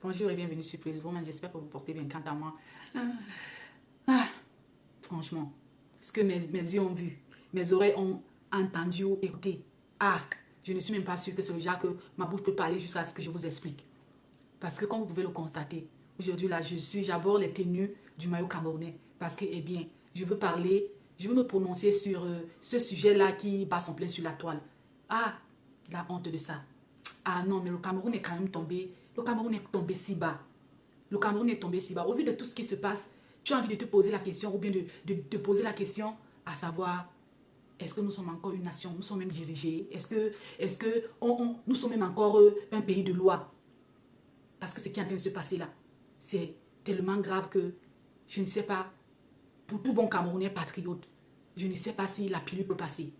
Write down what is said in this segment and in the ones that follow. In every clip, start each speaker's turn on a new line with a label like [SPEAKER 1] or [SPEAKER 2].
[SPEAKER 1] Bonjour et bienvenue sur Praise Woman. J'espère que vous portez bien. Quant à moi, franchement, ce que mes yeux ont vu, mes oreilles ont entendu ou écouté, je ne suis même pas sûre que c'est le genre que ma bouche peut parler jusqu'à ce que je vous explique. Parce que comme vous pouvez le constater, aujourd'hui là, j'aborde les tenues du maillot camerounais. Parce que, eh bien, je veux me prononcer sur ce sujet-là qui bat son plein sur la toile. La honte de ça. Non, mais le Cameroun est quand même tombé. Le Cameroun est tombé si bas. Le Cameroun est tombé si bas. Au vu de tout ce qui se passe, tu as envie de te poser la question ou bien de te poser la question à savoir, est-ce que nous sommes encore une nation? Nous sommes même dirigés? Est-ce que nous sommes même encore un pays de loi? Parce que ce qui est en train de se passer là, c'est tellement grave que je ne sais pas, pour tout bon Camerounais patriote, je ne sais pas si la pilule peut passer.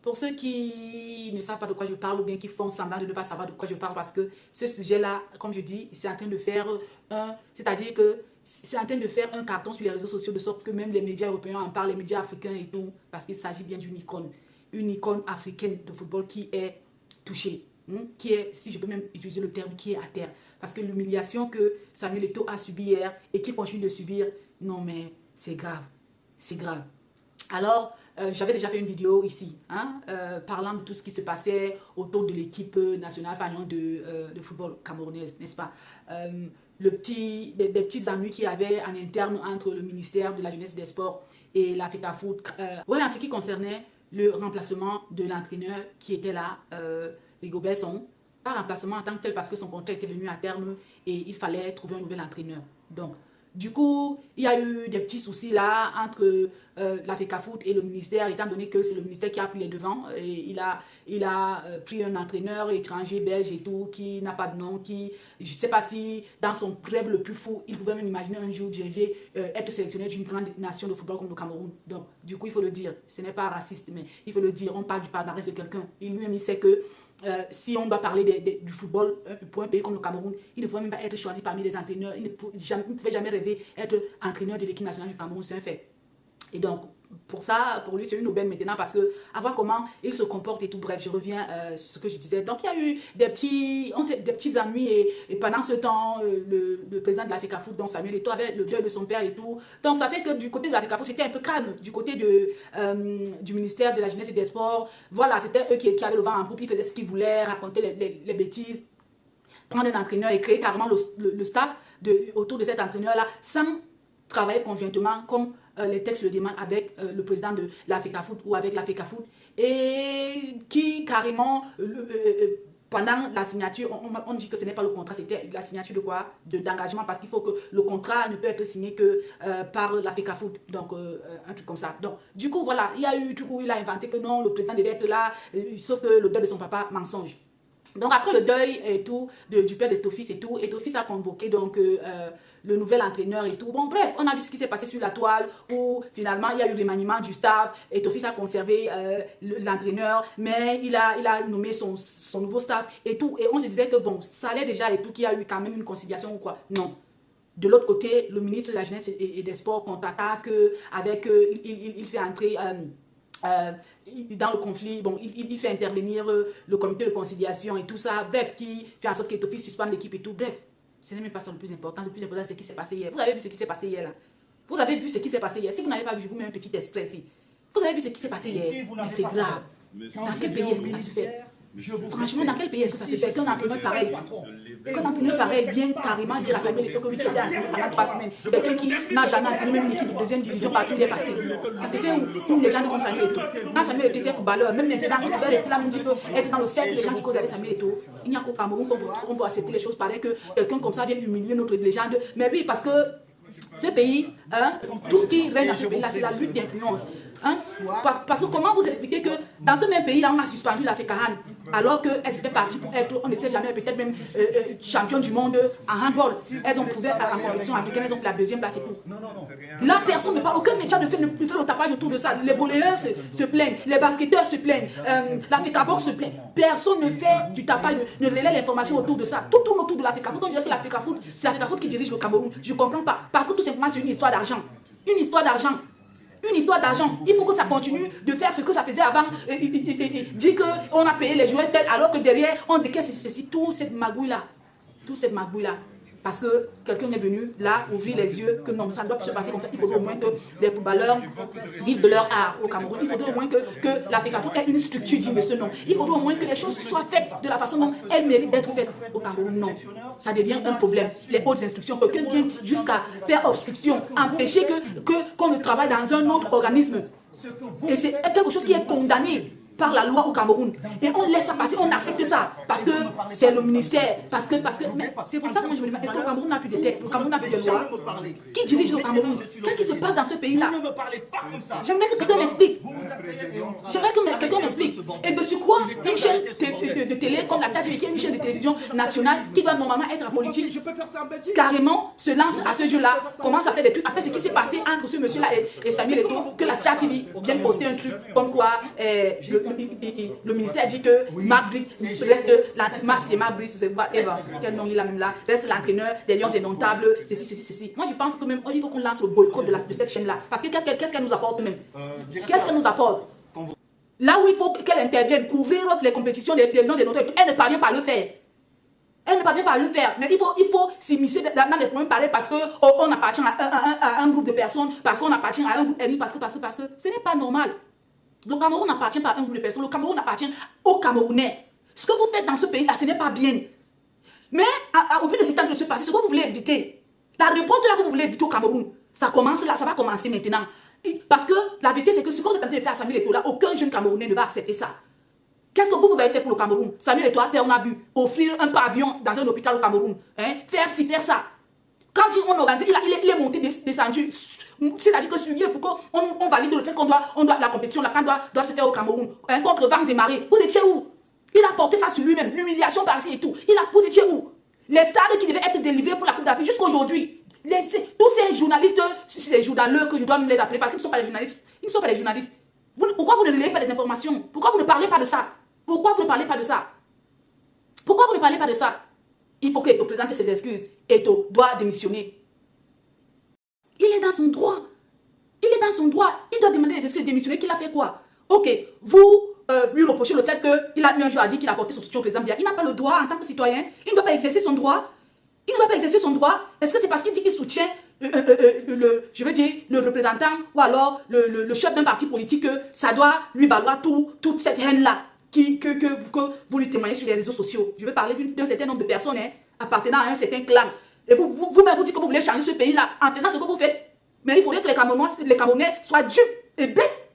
[SPEAKER 1] Pour ceux qui ne savent pas de quoi je parle ou bien qui font semblant de ne pas savoir de quoi je parle, parce que ce sujet-là, comme je dis, c'est en train de faire c'est-à-dire que c'est en train de faire un carton sur les réseaux sociaux de sorte que même les médias européens en parlent, les médias africains et tout, parce qu'il s'agit bien d'une icône africaine de football qui est touchée, qui est, si je peux même utiliser le terme, qui est à terre. Parce que l'humiliation que Samuel Eto'o a subie hier et qui continue de subir, non mais c'est grave, c'est grave. Alors, j'avais déjà fait une vidéo ici, parlant de tout ce qui se passait autour de l'équipe nationale de football camerounaise, n'est-ce pas? Des petits ennuis qu'il y avait en interne entre le ministère de la Jeunesse et des Sports et la FECAFOOT. En ce qui concernait le remplacement de l'entraîneur qui était là, Rigobert Song. Pas remplacement en tant que tel parce que son contrat était venu à terme et il fallait trouver un nouvel entraîneur. Donc, du coup, il y a eu des petits soucis là entre la FECAFOOT et le ministère, étant donné que c'est le ministère qui a pris les devants. Et il a pris un entraîneur étranger, belge et tout, qui n'a pas de nom, qui, je ne sais pas si dans son rêve le plus fou, il pouvait même imaginer un jour diriger, être sélectionné d'une grande nation de football comme le Cameroun. Donc, du coup, il faut le dire, ce n'est pas raciste, mais il faut le dire, on parle du palmarès de quelqu'un. Il lui-même, il sait que si on doit parler du football pour un pays comme le Cameroun, il ne pouvait même pas être choisi parmi les entraîneurs. Il ne pouvait jamais rêver être entraîneur de l'équipe nationale du Cameroun, c'est un fait. Et donc, pour ça, pour lui, c'est une aubaine maintenant parce que, à voir comment il se comporte et tout. Bref, je reviens sur ce que je disais. Donc, il y a eu des petits ennuis et pendant ce temps, le président de la FECAFOOT, donc Samuel Eto'o, avait le deuil de son père et tout. Donc, ça fait que du côté de la FECAFOOT, c'était un peu calme. Du côté du ministère de la Jeunesse et des Sports, voilà, c'était eux qui avaient le vent en poupe, ils faisaient ce qu'ils voulaient, raconter les bêtises, prendre un entraîneur et créer carrément le staff autour de cet entraîneur-là, sans travailler conjointement comme les textes le demandent avec le président de la FECAFOOT ou avec la FECAFOOT, et qui carrément pendant la signature, on dit que ce n'est pas le contrat, c'était la signature de quoi? D'engagement, parce qu'il faut que le contrat ne peut être signé que par la FECAFOOT, donc un truc comme ça. Donc du coup voilà, il a inventé que non, le président devait être là, sauf que le deuil de son papa, mensonge. Donc après le deuil et tout, du père d'Etofis et tout, Etofis a convoqué donc le nouvel entraîneur et tout. Bon bref, on a vu ce qui s'est passé sur la toile où finalement il y a eu le remaniement du staff. Etofis a conservé l'entraîneur, mais il a nommé son nouveau staff et tout. Et on se disait que bon, ça allait déjà et tout, qu'il y a eu quand même une conciliation ou quoi. Non. De l'autre côté, le ministre de la Jeunesse et des Sports contre-attaque avec, il fait entrer... dans le conflit, bon, il fait intervenir le comité de conciliation et tout ça, bref, qui fait en sorte qu'Etofis suspende l'équipe et tout, bref, ce n'est même pas ça le plus important. Le plus important, c'est ce qui s'est passé hier. Vous avez vu ce qui s'est passé hier là? Vous avez vu ce qui s'est passé hier? Si vous n'avez pas vu, je vous mets un petit extrait ici. Vous avez vu ce qui s'est passé hier? Mais c'est grave. Dans quel pays est-ce que ça se fait? Franchement, dans quel pays est-ce que ça se fait qu'un entraîneur pareil vient carrément dire à Samuel Eto'o que oui, tu étais entraîné pendant 3 semaines. Quelqu'un qui n'a jamais entraîné même une équipe de deuxième division partout où il est passé. Ça se fait où une légende comme Samuel Eto'o. Quand Samuel Eto'o était footballeur, même maintenant, il pouvait rester là, même dit que être dans le cercle des gens qui causent avec Samuel Eto'o. Il n'y a qu'au Cameroun qu'on peut accepter les choses pareilles, que quelqu'un comme ça vienne humilier notre légende. Mais oui, parce que ce pays, tout ce qui règne dans ce pays-là, c'est la lutte d'influence. Hein? Parce que comment vous expliquez que dans ce même pays-là, on a suspendu la FECAHAN alors qu'elles étaient parties pour être, on ne sait jamais, peut-être même champion du monde en handball. Elles ont prouvé en compétition africaine, elles ont pris la deuxième place et tout. Là, personne ne parle, aucun média ne fait le tapage autour de ça. Les volleyeurs se plaignent, les basketteurs se plaignent, la FECABOX se plaint. Personne ne fait du tapage, ne relaie l'information autour de ça. Tout tourne autour de la FECAFOOT. On dirait que la FECAFOOT, c'est la FECAFOOT qui dirige le Cameroun. Je ne comprends pas. Parce que tout simplement, c'est une histoire d'argent. Une histoire d'argent. Une histoire d'argent. Il faut que ça continue de faire ce que ça faisait avant. Dire qu'on a payé les joueurs tels alors que derrière, on décaisse ceci. Tout cette magouille-là. Tout cette magouille-là. Parce que quelqu'un est venu là ouvrir les yeux que non, ça ne doit plus se passer comme ça. Il faudrait au moins que les footballeurs vivent de leur art au Cameroun. Il faudrait au moins que la FECAFOOT ait une structure digne de ce nom. Il faudrait au moins que les choses soient faites de la façon dont elles méritent d'être faites au Cameroun. Non, ça devient un problème. Les hautes instructions, quelqu'un vient jusqu'à faire obstruction, empêcher qu'on ne travaille dans un autre organisme. Et c'est quelque chose qui est condamné par la loi au Cameroun. Et on laisse ça passer, on accepte ça. Parce que c'est le ministère. Parce que mais c'est pour ça que moi je me dis, est-ce que le Cameroun n'a plus de textes? Le Cameroun n'a plus de loi? Qui dirige le Cameroun? Qu'est-ce qui se passe dans ce pays-là? J'aimerais que quelqu'un m'explique. J'aimerais que quelqu'un m'explique. Et de surcroît, une chaîne de télé comme la TATV, qui est une chaîne de télévision nationale, qui doit normalement être en politique, carrément se lance à ce jeu-là, commence à faire des trucs. Après ce qui s'est passé entre ce monsieur-là et Samuel Eto'o, que la TATV vienne poster un truc comme quoi le ministère dit que Marc Brice reste reste l'entraîneur des Lions indomptables, ceci. Moi je pense que même il faut qu'on lance le boycott de cette chaîne-là. Parce que qu'est-ce qu'elle nous apporte même? Qu'est-ce qu'elle nous apporte? Là où il faut qu'elle intervienne, couvrir les compétitions des Lions indomptables, elle ne parvient pas à le faire. Elle ne parvient pas à le faire. Mais il faut s'immiscer dans les problèmes pareils parce qu'on appartient à un groupe de personnes, parce qu'on appartient à un groupe ethnique, parce que ce n'est pas normal. Le Cameroun n'appartient pas à un groupe de personnes, le Cameroun appartient aux Camerounais. Ce que vous faites dans ce pays-là, ce n'est pas bien. Mais au vu de ce temps de se passer, ce que vous voulez éviter, la révolte là que vous voulez éviter au Cameroun, ça commence là, ça va commencer maintenant. Parce que la vérité, c'est que ce que vous êtes en train de faire à Samuel Eto'o là, aucun jeune Camerounais ne va accepter ça. Qu'est-ce que vous avez fait pour le Cameroun? Samuel Eto'o a fait, on a vu, offrir un pavillon dans un hôpital au Cameroun. Hein? Faire ci, faire ça. Quand on organise, il est monté, descendu. C'est-à-dire que suivi pour qu'on valide le fait qu'on doit la compétition, la CAN doit se faire au Cameroun. Hein, contre vents et marées. Vous étiez où? Il a porté ça sur lui-même, l'humiliation par-ci et tout. Vous étiez où? Les stars qui devaient être délivrés pour la Coupe d'Afrique jusqu'à aujourd'hui. Tous ces journalistes, ces journaleux que je dois me les appeler parce qu'ils ne sont pas des journalistes. Ils ne sont pas des journalistes. Pourquoi vous ne relayez pas des informations? Pourquoi vous ne parlez pas de ça? Pourquoi vous ne parlez pas de ça? Pourquoi vous ne parlez pas de ça? Il faut qu'Eto'o présente ses excuses. Eto'o doit démissionner. Il est dans son droit. Il est dans son droit. Il doit demander des excuses, démissionner. Qu'il a fait quoi? Ok, vous lui reprochez le fait qu'il a eu un jour à dire qu'il a porté son soutien au président Biya. Il n'a pas le droit en tant que citoyen. Il ne doit pas exercer son droit. Il ne doit pas exercer son droit. Est-ce que c'est parce qu'il dit qu'il soutient le représentant ou alors le chef d'un parti politique que ça doit lui valoir toute cette haine-là que vous lui témoignez sur les réseaux sociaux? Je veux parler d'un certain nombre de personnes appartenant à un certain clan. Et vous-même, vous dites que vous voulez changer ce pays-là en faisant ce que vous faites. Mais il faudrait que les Camerounais soient dupes et bêtes.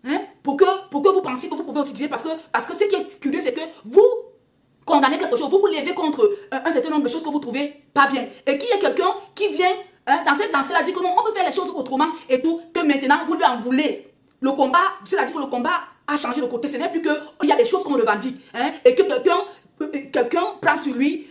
[SPEAKER 1] Hein? Pour que vous pensiez que vous pouvez aussi dire. Parce que ce qui est curieux, c'est que vous condamnez quelque chose. Vous levez contre un certain nombre de choses que vous trouvez pas bien. Et qu'il y ait quelqu'un qui vient dans cette lancée-là dire que non, on peut faire les choses autrement et tout. Que maintenant, vous lui en voulez. Le combat, c'est-à-dire que le combat a changé de côté. Ce n'est plus qu'il y a des choses qu'on revendique. Hein? Et que quelqu'un prend sur lui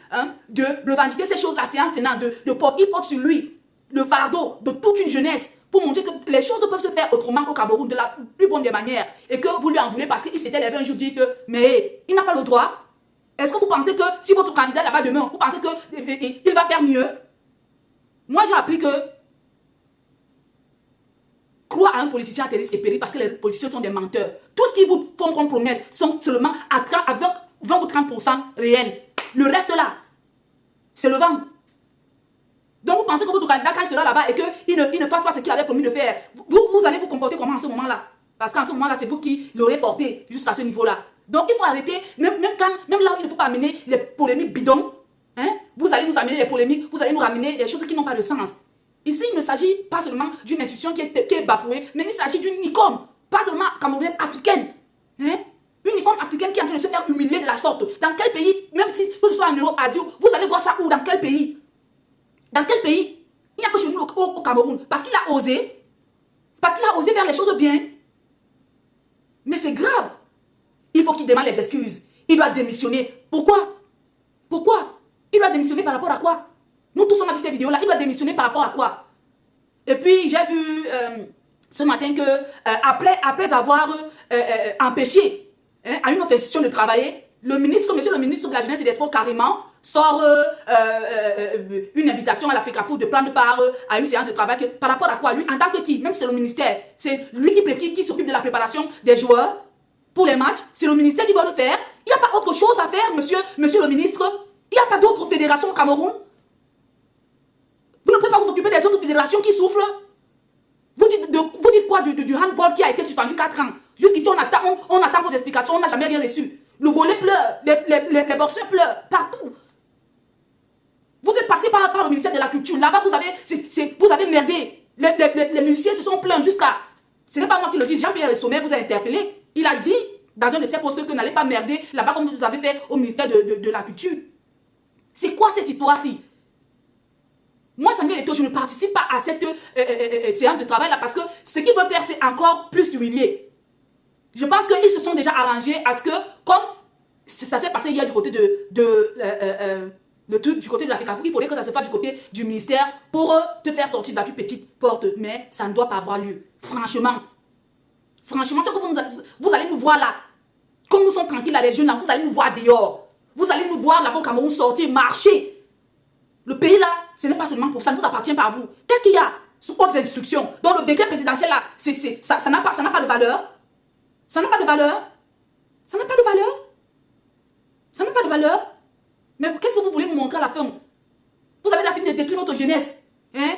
[SPEAKER 1] de revendiquer ces choses, la séance tenante, il porte sur lui le fardeau de toute une jeunesse pour montrer que les choses peuvent se faire autrement au Cameroun de la plus bonne des manières et que vous lui en voulez parce qu'il s'était levé un jour dire que mais il n'a pas le droit. Est-ce que vous pensez que si votre candidat là-bas demain, vous pensez qu'il va faire mieux? Moi j'ai appris que croire à un politicien à risque et péril parce que les politiciens sont des menteurs. Tout ce qu'ils vous font comme promesse sont seulement à 20 ou 30% réels. Le reste là, c'est le vent. Donc vous pensez que votre candidat, quand il sera là-bas et qu'il ne fasse pas ce qu'il avait promis de faire, vous allez vous comporter comment en ce moment-là? Parce qu'en ce moment-là, c'est vous qui l'aurez porté jusqu'à ce niveau-là. Donc il faut arrêter, même là où il ne faut pas amener les polémiques bidons, hein, vous allez nous amener les polémiques, vous allez nous ramener des choses qui n'ont pas de sens. Ici, il ne s'agit pas seulement d'une institution qui est bafouée, mais il s'agit d'une icône, pas seulement camerounaise, africaine. Hein? Une icône africaine qui est en train de se faire humilier de la sorte. Dans quel pays, même si que ce soit en Europe, Asie, vous allez voir ça où? Dans quel pays? Dans quel pays? Il n'y a que chez nous au Cameroun. Parce qu'il a osé faire les choses bien. Mais c'est grave. Il faut qu'il demande les excuses. Il doit démissionner. Pourquoi? Pourquoi? Il doit démissionner par rapport à quoi? Nous tous on a vu ces vidéos-là. Il doit démissionner par rapport à quoi? Et puis j'ai vu ce matin que après avoir empêché à une autre institution de travailler, monsieur le ministre de la Jeunesse et des Sports carrément sort une invitation à la FECAFOOT de prendre part à une séance de travail. Par rapport à quoi? Lui, en tant que qui? Même si c'est le ministère, c'est lui qui s'occupe de la préparation des joueurs pour les matchs. C'est le ministère qui doit le faire. Il n'y a pas autre chose à faire, monsieur le ministre. Il n'y a pas d'autres fédérations au Cameroun. Vous ne pouvez pas vous occuper des autres fédérations qui souffrent. Vous dites quoi du handball qui a été suspendu 4 ans? Jusqu'ici, on attend vos explications, on n'a jamais rien reçu. Le volley pleure, les boxeurs pleurent, partout. Vous êtes passé par le ministère de la Culture. Là-bas, vous avez merdé. Les musiciens se sont plaints jusqu'à... Ce n'est pas moi qui le dis, Jean-Pierre Sommet vous a interpellé. Il a dit, dans un de ses postes, que n'allez pas merder là-bas comme vous avez fait au ministère de la Culture. C'est quoi cette histoire-ci? Moi, Samuel Eto'o, je ne participe pas à cette séance de travail-là parce que ce qu'ils veulent faire, c'est encore plus humilier. Je pense qu'ils se sont déjà arrangés à ce que, comme ça s'est passé hier du côté du côté de la FECAFOOT, il faudrait que ça se fasse du côté du ministère pour te faire sortir de la plus petite porte. Mais ça ne doit pas avoir lieu. Franchement, ce que vous allez nous voir là, comme nous sommes tranquilles là, les jeunes là, vous allez nous voir dehors. Vous allez nous voir là-bas au Cameroun sortir, marcher. Le pays là, ce n'est pas seulement pour ça, ne vous appartient pas à vous. Qu'est-ce qu'il y a sous autres instructions? Donc le décret présidentiel là, ça n'a pas de valeur. Ça n'a pas de valeur. Ça n'a pas de valeur. Ça n'a pas de valeur. Mais qu'est-ce que vous voulez nous montrer à la fin? Vous avez la fini de détruire notre jeunesse. Hein?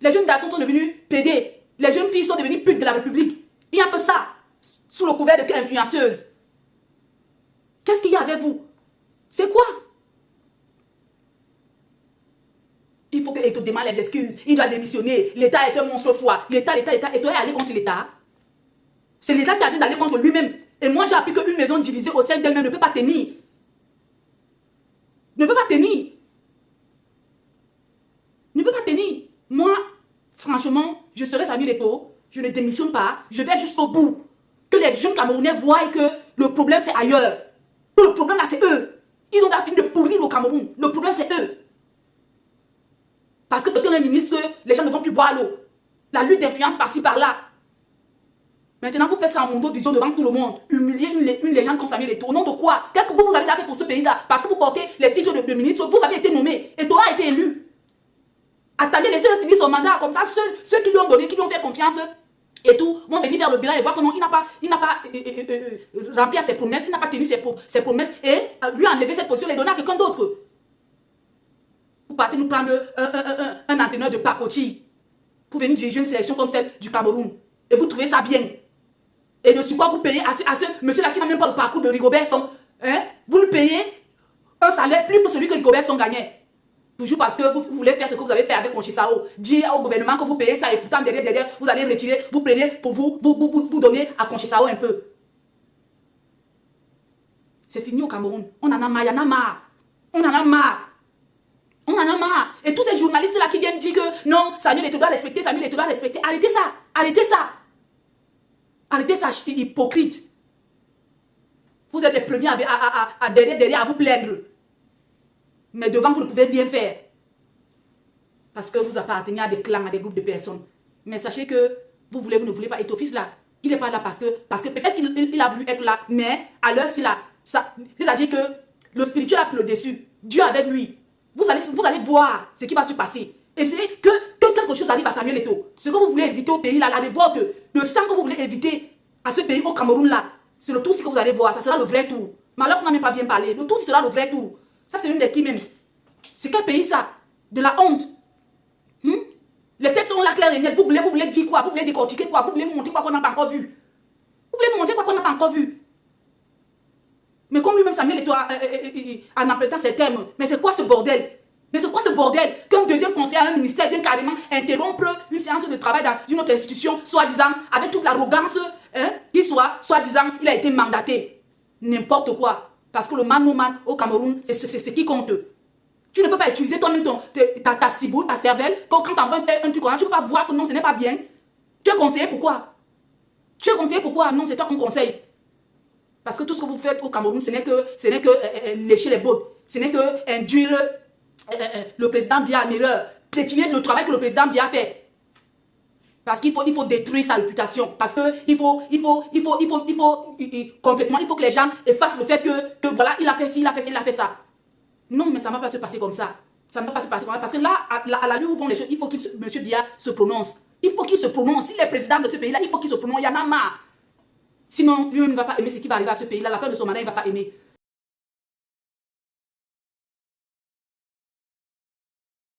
[SPEAKER 1] Les jeunes garçons sont devenus pédés. Les jeunes filles sont devenues putes de la République. Il n'y a que ça, sous le couvert de influenceuse. Qu'est-ce qu'il y a avec vous? C'est quoi? Il faut que Eto'o demande les excuses. Il doit démissionner. L'État est un monstre froid. L'État. Eto'o est allé contre l'État. C'est l'État qui a envie d'aller contre lui-même. Et moi, j'ai appris qu'une maison divisée au sein d'elle-même ne peut pas tenir. Ne peut pas tenir. Ne peut pas tenir. Moi, franchement, je serai Samuel Eto'o. Je ne démissionne pas. Je vais jusqu'au bout. Que les jeunes Camerounais voient que le problème, c'est ailleurs. Que le problème, là, c'est eux. Ils ont fini de pourrir le Cameroun. Le problème, c'est eux. Parce que quelqu'un est ministre, les gens ne vont plus boire l'eau. La lutte d'influence par-ci, par-là. Maintenant, vous faites ça en mondo vision devant tout le monde. Humilier une légende comme Samuel Eto'o. Au nom de quoi? Qu'est-ce que vous avez fait pour ce pays-là? Parce que vous portez les titres de ministre, vous avez été nommé. Eto'o a été élu. Attendez, laissez-le finir son mandat. Comme ça, ceux qui lui ont donné, qui lui ont fait confiance et tout, vont venir faire le bilan et voir comment il n'a pas rempli ses promesses, il n'a pas tenu ses promesses et lui enlever cette position et donner à quelqu'un d'autre. Vous partez nous prendre un entraîneur de pacotille pour venir diriger une sélection comme celle du Cameroun. Et vous trouvez ça bien. Et de sur quoi vous payez à ce monsieur-là qui n'a même pas le parcours de Rigobert Song. Hein? Vous lui payez un salaire plus que celui que Rigobert Song gagnait. Toujours parce que vous voulez faire ce que vous avez fait avec Conchisao. Dire au gouvernement que vous payez ça et pourtant derrière, vous allez retirer, vous prenez pour vous donner à Conchisao un peu. C'est fini au Cameroun. On en a marre, il y en a marre. On en a marre. On en a marre. Et tous ces journalistes-là qui viennent dire que non, Samuel Eto'o doit respecter, Samuel Eto'o doit respecter. Arrêtez ça. Arrêtez ça. Arrêtez ça, hypocrite. Vous êtes les premiers derrière à vous plaindre. Mais devant, vous ne pouvez rien faire. Parce que vous appartenez à des clans, à des groupes de personnes. Mais sachez que vous ne voulez pas être au fils là. Il n'est pas là parce que peut-être qu'il a voulu être là. Mais à l'heure, c'est là. C'est-à-dire que le spirituel a pris le dessus. Dieu avec lui. Vous allez voir ce qui va se passer. Et c'est que quelque chose arrive à Samuel Eto'o. Ce que vous voulez éviter au pays là, la révolte, le sang que vous voulez éviter à ce pays, au Cameroun là, c'est le tour que vous allez voir. Ça sera le vrai tour. Mais alors, ça n'en est pas bien parlé. Le tour, sera le vrai tour. Ça, c'est une des qui même. C'est quel pays ça? De la honte. Les textes sont là clairs et nets. Vous voulez dire quoi? Vous voulez décortiquer quoi? Vous voulez nous montrer quoi qu'on n'a pas encore vu? Vous voulez nous montrer quoi qu'on n'a pas encore vu? Mais comme lui-même Samuel Eto'o en appelant ses termes, mais c'est quoi ce bordel? Mais c'est quoi ce bordel? Qu'un deuxième conseiller à un ministère vient carrément interrompre une séance de travail dans une autre institution, soi-disant, avec toute l'arrogance, qui soi-disant, il a été mandaté. N'importe quoi. Parce que le man no man au Cameroun, c'est ce qui compte. Tu ne peux pas utiliser toi-même ta ciboule, ta cervelle, quand tu en vas faire un truc, tu ne peux pas voir que non, ce n'est pas bien. Tu es conseillé pourquoi? Tu es conseillé pourquoi? Non, c'est toi qu'on conseille. Parce que tout ce que vous faites au Cameroun, ce n'est que lécher les bottes. Ce n'est que induire le président Biya en erreur. Piétiner le travail que le président Biya fait. Parce qu'il faut détruire sa réputation. Parce qu'il faut complètement, il faut que les gens effacent le fait que voilà, il a fait ci, il a fait ci, il a fait ça. Non, mais ça ne va pas se passer comme ça. Ça ne va pas se passer comme ça. Parce que là, à la nuit où vont les choses, il faut que M. Biya se prononce. Il faut qu'il se prononce. S'il est président de ce pays-là, il faut qu'il se prononce. Il y en a marre. Sinon, lui-même ne va pas aimer ce qui va arriver à ce pays-là. À la fin de son mandat, il ne va pas aimer.